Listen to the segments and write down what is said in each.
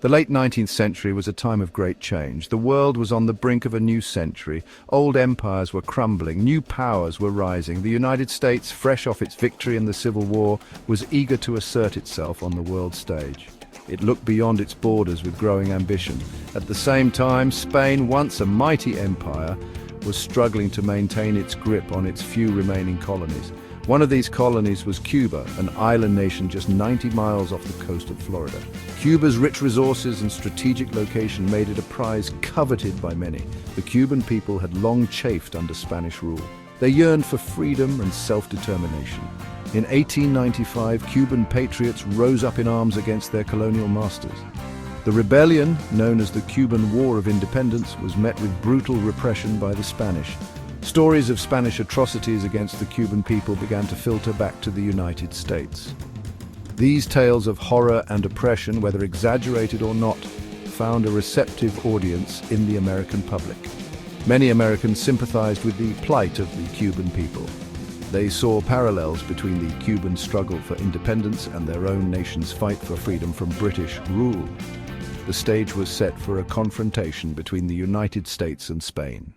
The late 19th century was a time of great change. The world was on the brink of a new century. Old empires were crumbling, new powers were rising. The United States, fresh off its victory in the Civil War, was eager to assert itself on the world stage. It looked beyond its borders with growing ambition. At the same time, Spain, once a mighty empire, was struggling to maintain its grip on its few remaining colonies. One of these colonies was Cuba, an island nation just 90 miles off the coast of Florida. Cuba's rich resources and strategic location made it a prize coveted by many. The Cuban people had long chafed under Spanish rule. They yearned for freedom and self-determination. In 1895, Cuban patriots rose up in arms against their colonial masters. The rebellion, known as the Cuban War of Independence, was met with brutal repression by the Spanish. Stories of Spanish atrocities against the Cuban people began to filter back to the United States. These tales of horror and oppression, whether exaggerated or not, found a receptive audience in the American public. Many Americans sympathized with the plight of the Cuban people. They saw parallels between the Cuban struggle for independence and their own nation's fight for freedom from British rule. The stage was set for a confrontation between the United States and Spain.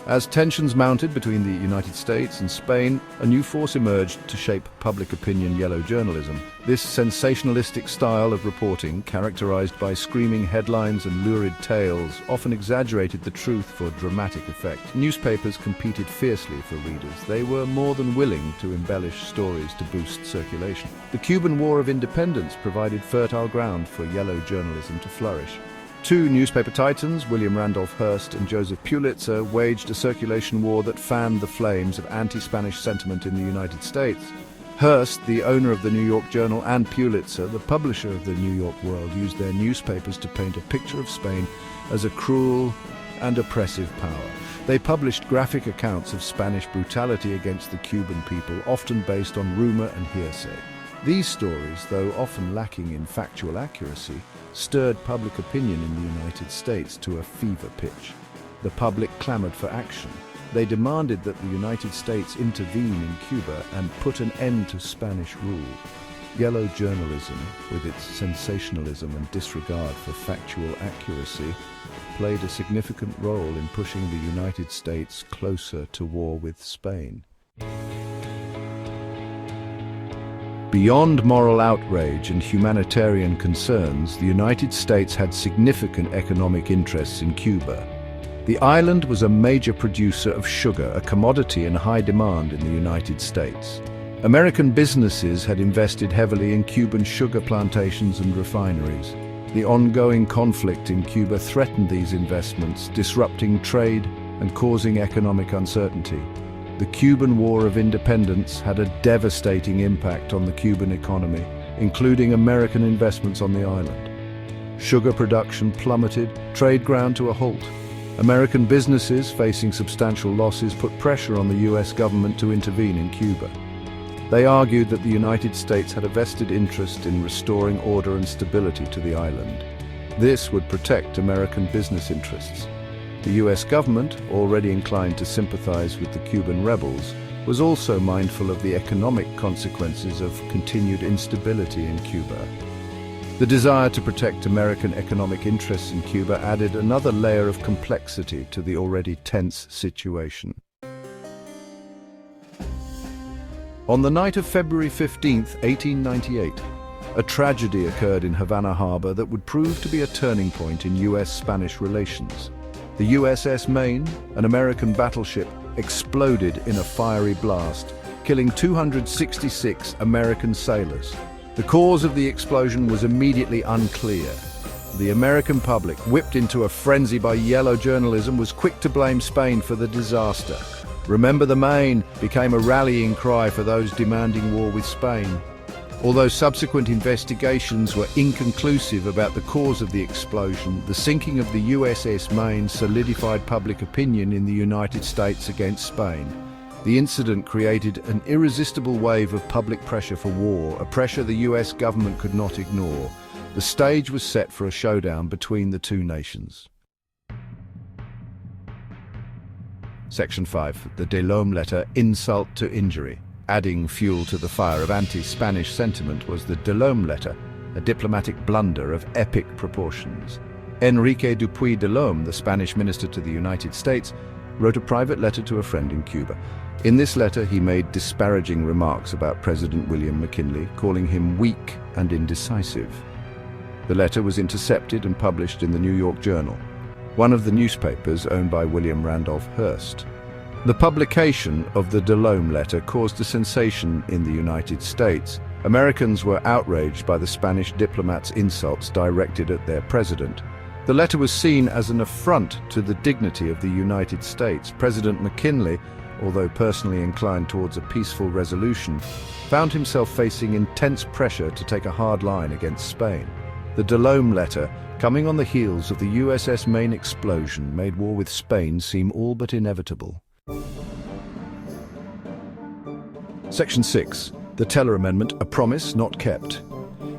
As tensions mounted between the United States and Spain, a new force emerged to shape public opinion: yellow journalism. This sensationalistic style of reporting, characterized by screaming headlines and lurid tales, often exaggerated the truth for dramatic effect. Newspapers competed fiercely for readers. They were more than willing to embellish stories to boost circulation. The Cuban War of Independence provided fertile ground for yellow journalism to flourish. Two newspaper titans, William Randolph Hearst and Joseph Pulitzer, waged a circulation war that fanned the flames of anti-Spanish sentiment in the United States. Hearst, the owner of the New York Journal, and Pulitzer, the publisher of the New York World, used their newspapers to paint a picture of Spain as a cruel and oppressive power. They published graphic accounts of Spanish brutality against the Cuban people, often based on rumor and hearsay. These stories, though often lacking in factual accuracy, stirred public opinion in the United States to a fever pitch. The public clamored for action. They demanded that the United States intervene in Cuba and put an end to Spanish rule. Yellow journalism, with its sensationalism and disregard for factual accuracy, played a significant role in pushing the United States closer to war with Spain. Beyond moral outrage and humanitarian concerns, the United States had significant economic interests in Cuba. The island was a major producer of sugar, a commodity in high demand in the United States. American businesses had invested heavily in Cuban sugar plantations and refineries. The ongoing conflict in Cuba threatened these investments, disrupting trade and causing economic uncertainty. The Cuban War of Independence had a devastating impact on the Cuban economy, including American investments on the island. Sugar production plummeted, trade ground to a halt. American businesses, facing substantial losses, put pressure on the US government to intervene in Cuba. They argued that the United States had a vested interest in restoring order and stability to the island. This would protect American business interests. The US government, already inclined to sympathize with the Cuban rebels, was also mindful of the economic consequences of continued instability in Cuba. The desire to protect American economic interests in Cuba added another layer of complexity to the already tense situation. On the night of February 15, 1898, a tragedy occurred in Havana Harbor that would prove to be a turning point in US-Spanish relations. The USS Maine, an American battleship, exploded in a fiery blast, killing 266 American sailors. The cause of the explosion was immediately unclear. The American public, whipped into a frenzy by yellow journalism, was quick to blame Spain for the disaster. "Remember the Maine" became a rallying cry for those demanding war with Spain. Although subsequent investigations were inconclusive about the cause of the explosion, the sinking of the USS Maine solidified public opinion in the United States against Spain. The incident created an irresistible wave of public pressure for war, a pressure the US government could not ignore. The stage was set for a showdown between the two nations. Section 5. The Delhomme Letter, Insult to Injury. Adding fuel to the fire of anti-Spanish sentiment was the Delhomme letter, a diplomatic blunder of epic proportions. Enrique Dupuy Delhomme, the Spanish minister to the United States, wrote a private letter to a friend in Cuba. In this letter, he made disparaging remarks about President William McKinley, calling him weak and indecisive. The letter was intercepted and published in the New York Journal, one of the newspapers owned by William Randolph Hearst. The publication of the Delhomme letter caused a sensation in the United States. Americans were outraged by the Spanish diplomat's insults directed at their president. The letter was seen as an affront to the dignity of the United States. President McKinley, although personally inclined towards a peaceful resolution, found himself facing intense pressure to take a hard line against Spain. The Delhomme letter, coming on the heels of the USS Maine explosion, made war with Spain seem all but inevitable. Section 6. The Teller Amendment, a promise not kept.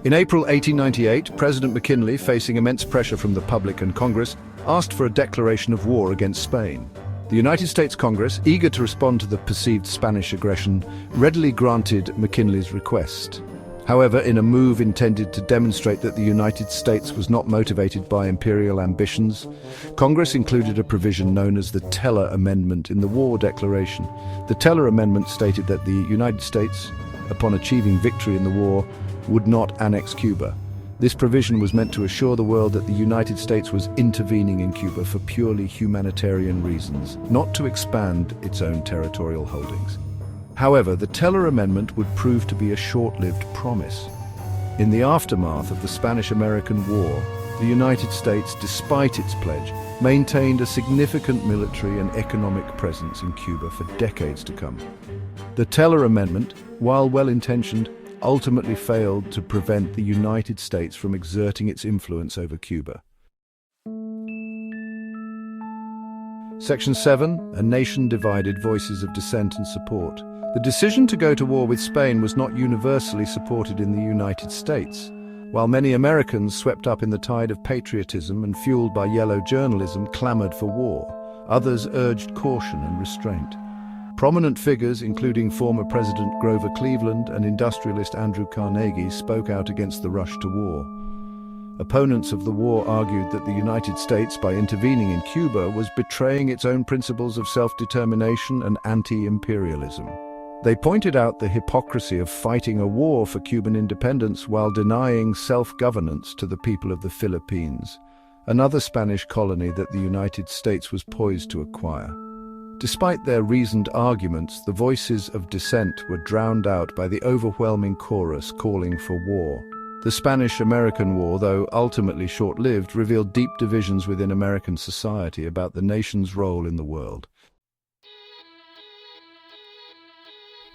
In April 1898, President McKinley, facing immense pressure from the public and Congress, asked for a declaration of war against Spain. The United States Congress, eager to respond to the perceived Spanish aggression, readily granted McKinley's request. However, in a move intended to demonstrate that the United States was not motivated by imperial ambitions, Congress included a provision known as the Teller Amendment in the War Declaration. The Teller Amendment stated that the United States, upon achieving victory in the war, would not annex Cuba. This provision was meant to assure the world that the United States was intervening in Cuba for purely humanitarian reasons, not to expand its own territorial holdings. However, the Teller Amendment would prove to be a short-lived promise. In the aftermath of the Spanish-American War, the United States, despite its pledge, maintained a significant military and economic presence in Cuba for decades to come. The Teller Amendment, while well-intentioned, ultimately failed to prevent the United States from exerting its influence over Cuba. Section 7. A nation divided, voices of dissent and support. The decision to go to war with Spain was not universally supported in the United States. While many Americans, swept up in the tide of patriotism and fueled by yellow journalism, clamored for war, others urged caution and restraint. Prominent figures, including former President Grover Cleveland and industrialist Andrew Carnegie, spoke out against the rush to war. Opponents of the war argued that the United States, by intervening in Cuba, was betraying its own principles of self-determination and anti-imperialism. They pointed out the hypocrisy of fighting a war for Cuban independence while denying self-governance to the people of the Philippines, another Spanish colony that the United States was poised to acquire. Despite their reasoned arguments, the voices of dissent were drowned out by the overwhelming chorus calling for war. The Spanish-American War, though ultimately short-lived, revealed deep divisions within American society about the nation's role in the world.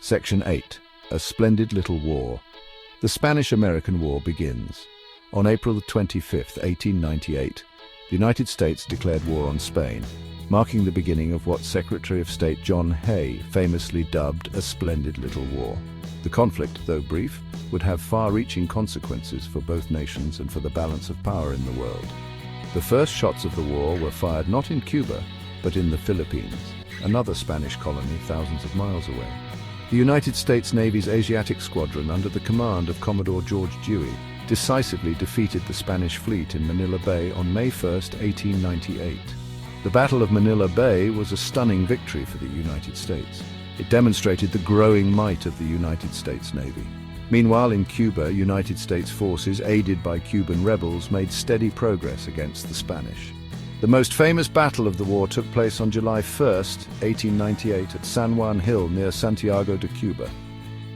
Section 8. A Splendid Little War. The Spanish-American War begins. On April 25, 1898, the United States declared war on Spain, marking the beginning of what Secretary of State John Hay famously dubbed a splendid little war. The conflict, though brief, would have far-reaching consequences for both nations and for the balance of power in the world. The first shots of the war were fired not in Cuba, but in the Philippines, another Spanish colony thousands of miles away. The United States Navy's Asiatic Squadron, under the command of Commodore George Dewey, decisively defeated the Spanish fleet in Manila Bay on May 1, 1898. The Battle of Manila Bay was a stunning victory for the United States. It demonstrated the growing might of the United States Navy. Meanwhile, in Cuba, United States forces, aided by Cuban rebels, made steady progress against the Spanish. The most famous battle of the war took place on July 1, 1898, at San Juan Hill near Santiago de Cuba.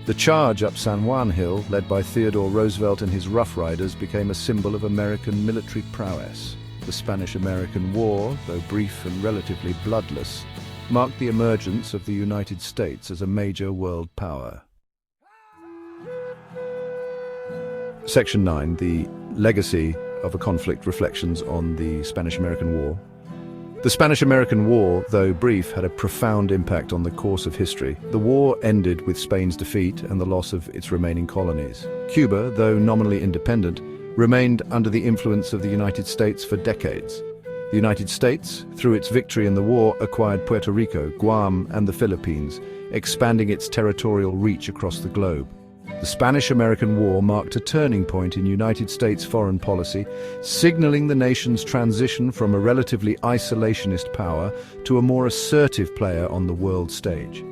The charge up San Juan Hill, led by Theodore Roosevelt and his Rough Riders, became a symbol of American military prowess. The Spanish-American War, though brief and relatively bloodless, marked the emergence of the United States as a major world power. Section 9. The Legacy of a Conflict, reflections on the Spanish-American War. The Spanish-American War, though brief, had a profound impact on the course of history. The war ended with Spain's defeat and the loss of its remaining colonies. Cuba, though nominally independent, remained under the influence of the United States for decades. The United States, through its victory in the war, acquired Puerto Rico, Guam, and the Philippines, expanding its territorial reach across the globe. The Spanish-American War marked a turning point in United States foreign policy, signaling the nation's transition from a relatively isolationist power to a more assertive player on the world stage.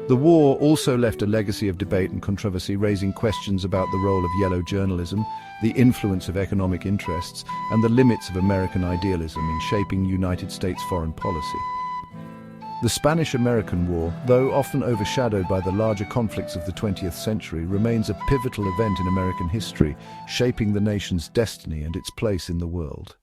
The war also left a legacy of debate and controversy, raising questions about the role of yellow journalism, the influence of economic interests, and the limits of American idealism in shaping United States foreign policy. The Spanish-American War, though often overshadowed by the larger conflicts of the 20th century, remains a pivotal event in American history, shaping the nation's destiny and its place in the world.